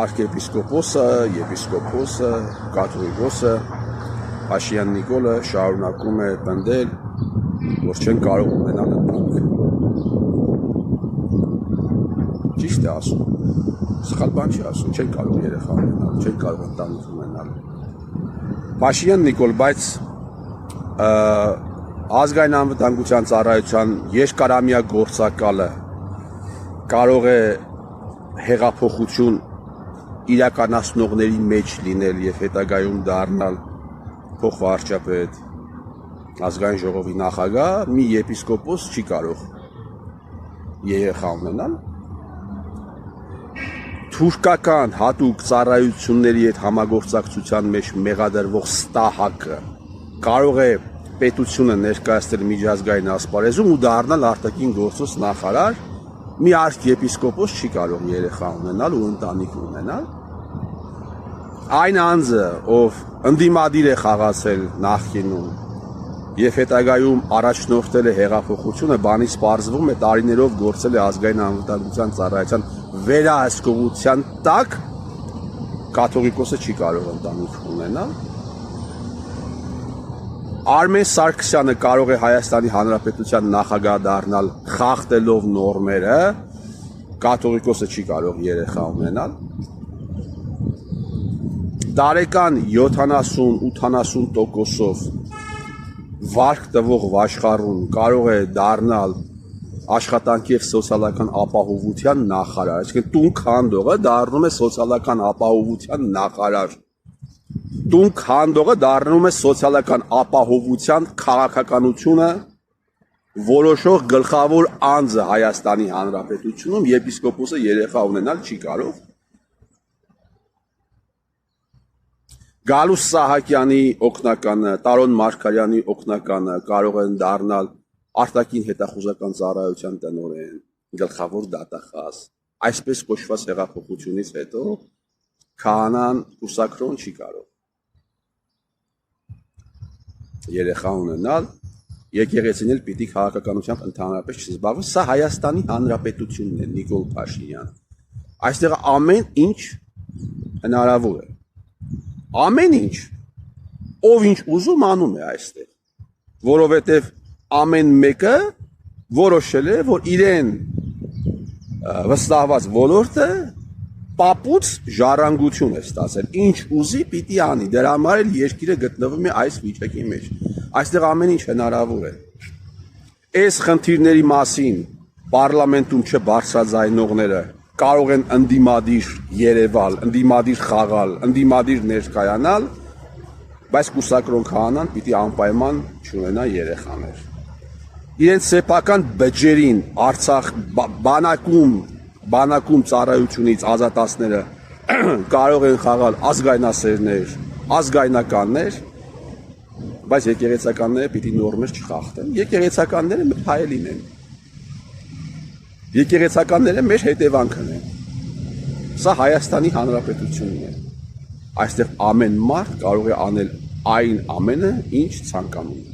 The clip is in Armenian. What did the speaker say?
Archiepiscopos-ը, եպիսկոպոսը, կաթողիկոսը, Փաշինյան Նիկոլը շարունակում է պնդել, որ չեն կարող ունենալ ընտանիք։ Ճիշտ է ասում, սխալ բան չի ասում, չեն կարող երեխա ունենալ, չեն կարող ընտանիք ունենալ։ Փաշինյան Նիկոլ, բայց ազգային անվտանգության ծառայության երկարամյա գործակալը կարող է հեղափոխություն իրականացնողների մեջ լինել եւ հետագայում դառնալ փոխվարչապետ, ազգային ժողովի նախագահ, մի եպիսկոպոս չի կարող երեխա ունենալ։ Թուրքական հատուկ ծառայությունների հետ համագործակցության մեջ մեղադրվող ստահակը կարող է պետությունը ներկայացնել միջազգային ասպարեզում ու դառնալ արտաքին գործոս նախարար, մի արքեպիսկոպոս չի կարող երեխա ունենալ ու ընտանիք ունենալ։ Այն անձը, ով ընդդիմադիր է խաղացել նախկինում եւ հետագայում առաջնորդել է հեղափոխությունը, բանից պարզվում է տարիներով գործել է ազգային անվտանգության ծառայության վերահսկողության տակ, կաթողիկոսը չի կարող ընտանիք ունենալ։ Արմեն Սարգսյանը կարող է Հայաստանի Հանրապետության նախագահ դառնալ խախտելով նորմերը, կաթողիկոսը չի կարող երեխա ունենալ։ Տարեկան 70-80%-ով վարկ տվող վաշխառուն կարող է դառնալ աշխատանքի եւ սոցիալական ապահովության նախարար, այսինքն տուն քանդողը դառնում է սոցիալական ապահովության նախարար։ Տուն քանդողը դառնում է սոցիալական ապահովության քաղաքականությունը որոշող գլխավոր անձը Հայաստանի Հանրապետությունում, եպիսկոպոսը երեխա ունենալ չի կարող։ Գալուս Սահակյանի օգնականը, Տարոն Մարգարյանի օգնականը կարող են դառնալ արտաքին հետախուզական ծառայության տնօրեն, գլխավոր դատախազ։ Այսպես կոչված հեղափոխությունից հետո քահանան ուսակրոն չի կարող երեխա ունենալ, եկեղեցին էլ պիտի քաղաքականությամբ ընդհանրապես չզբաղվի։ Սա Հայաստանի Հանրապետությունն է, Նիկոլ Փաշինյան։ Այստեղ ամեն ինչ հնարավոր է։ Ամեն ինչ, ով ինչ ուզում անում է այստեղ, որովհետև ամեն մեկը որոշել է, որ իրեն վստահված ոլորտը պապուց ժառանգություն է ստացել, ինչ ուզի պիտի անի, դրա համար էլ երկիրը գտնվում է այս վիճակի մեջ, այստեղ ամեն ինչ հնարավոր է։ Այս խնդիրների մասին պարլամենտում չբարձրաձայնողները կարող են ընդդիմադիր երևալ, ընդդիմադիր խաղալ, ընդդիմադիր ներկայանալ, բայց կուսակրոն քահանան պիտի անպայման չունենա երեխաներ։ Իրենց սեփական բջերին Արցախ բանակում ծառայությունից ազատացները կարող են խաղալ ազգայնասերներ, ազգայնականներ, բայց եկեղեցականները պիտի նորմեր չխախտեն։ Եկեղեցականները մեր հայելին են։ Եկեղեցականները մեր հետևանքն են։ Սա Հայաստանի Հանրապետությունն է։ Այստեղ ամեն մարդ կարող է անել այն ամենը, ինչ ցանկանում է։